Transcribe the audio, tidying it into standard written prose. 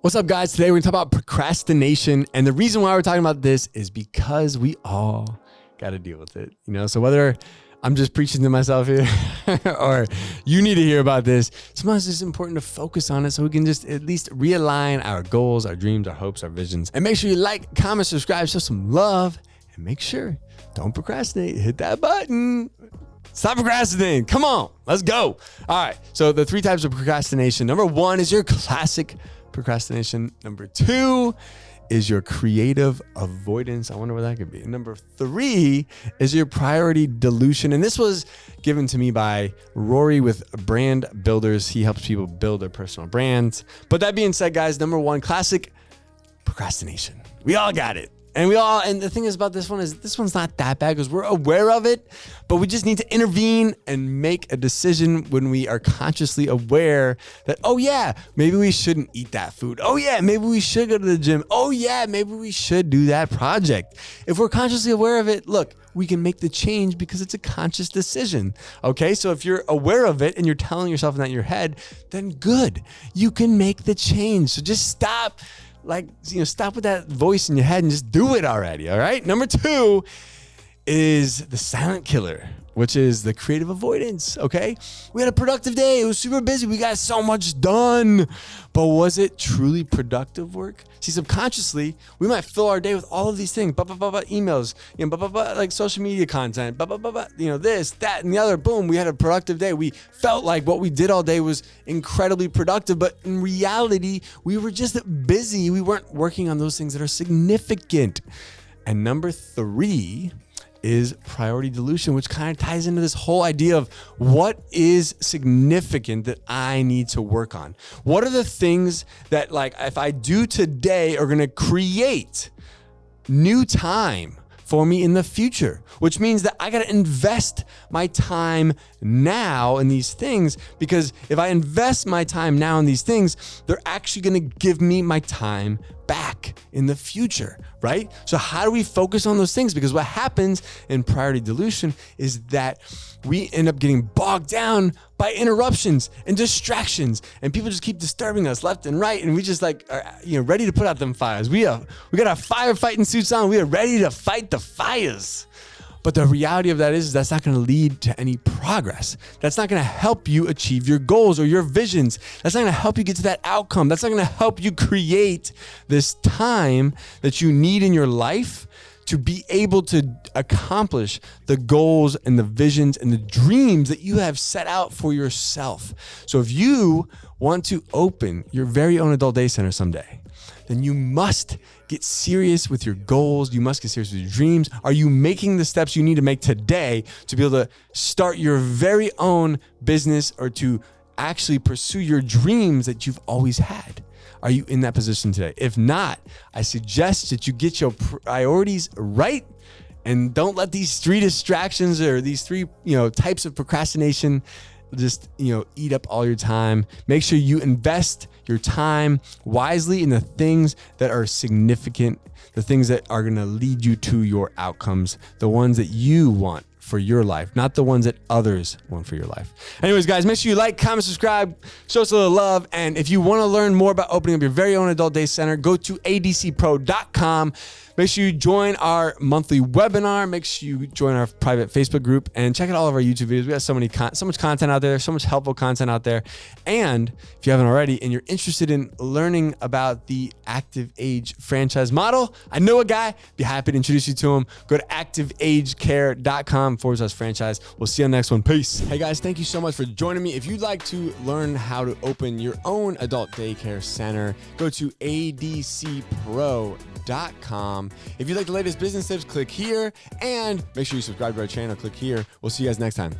What's up, guys? Today we're going to talk about procrastination. And the reason why we're talking about this is because we all got to deal with it. So whether I'm just preaching to myself here or you need to hear about this, sometimes it's important to focus on it so we can just at least realign our goals, our dreams, our hopes, our visions. And make sure you like, comment, subscribe, show some love, and make sure, don't procrastinate. Hit that button. Stop procrastinating. Come on, let's go. All right. So the 3 types of procrastination. Number 1 is your classic procrastination. Number 2 is your creative avoidance. I wonder what that could be. Number 3 is your priority dilution. And this was given to me by Rory with Brand Builders. He helps people build their personal brands. But that being said, guys, number 1, classic procrastination. We all got it. And the thing is about this one is this one's not that bad because we're aware of it, but we just need to intervene and make a decision when we are consciously aware that, oh yeah, maybe we shouldn't eat that food. Oh yeah, maybe we should go to the gym. Oh yeah, maybe we should do that project. If we're consciously aware of it, look, we can make the change because it's a conscious decision. Okay, so if you're aware of it and you're telling yourself that in your head, then good, you can make the change. So just stop. Stop with that voice in your head and just do it already. All right. Number 2 is the silent killer, which is the creative avoidance. Okay. We had a productive day. It was super busy. We got so much done, but was it truly productive work? See, subconsciously, we might fill our day with all of these things, emails, like social media content, this, that, and the other. Boom. We had a productive day. We felt like what we did all day was incredibly productive, but in reality, we were just busy. We weren't working on those things that are significant. And number 3 is priority dilution, which kind of ties into this whole idea of what is significant that I need to work on. What are the things that, like, if I do today are going to create new time for me in the future, which means that I got to invest my time now in these things, because if I invest my time now in these things, they're actually going to give me my time back in the future, right? So how do we focus on those things? Because what happens in priority dilution is that we end up getting bogged down by interruptions and distractions, and people just keep disturbing us left and right, and we just are ready to put out them fires. We got our firefighting suits on. We are ready to fight the fires. But the reality of that is that's not going to lead to any progress. That's not going to help you achieve your goals or your visions. That's not going to help you get to that outcome. That's not going to help you create this time that you need in your life to be able to accomplish the goals and the visions and the dreams that you have set out for yourself. So if you want to open your very own adult day center someday, then you must get serious with your goals. You must get serious with your dreams. Are you making the steps you need to make today to be able to start your very own business or to actually pursue your dreams that you've always had? Are you in that position today? If not, I suggest that you get your priorities right and don't let these 3 distractions or these 3, types of procrastination just, eat up all your time. Make sure you invest your time wisely in the things that are significant, the things that are going to lead you to your outcomes, the ones that you want for your life, not the ones that others want for your life. Anyways, guys, make sure you like, comment, subscribe, show us a little love. And if you want to learn more about opening up your very own adult day center, go to adcpro.com. Make sure you join our monthly webinar. Make sure you join our private Facebook group and check out all of our YouTube videos. We have so much content out there, so much helpful content out there. And if you haven't already and you're interested in learning about the Active Age franchise model, I know a guy, be happy to introduce you to him. Go to activeagecare.com/franchise. We'll see you on the next one. Peace. Hey guys, thank you so much for joining me. If you'd like to learn how to open your own adult daycare center, go to adcpro.com. If you like the latest business tips, click here, and make sure you subscribe to our channel. Click here. We'll see you guys next time.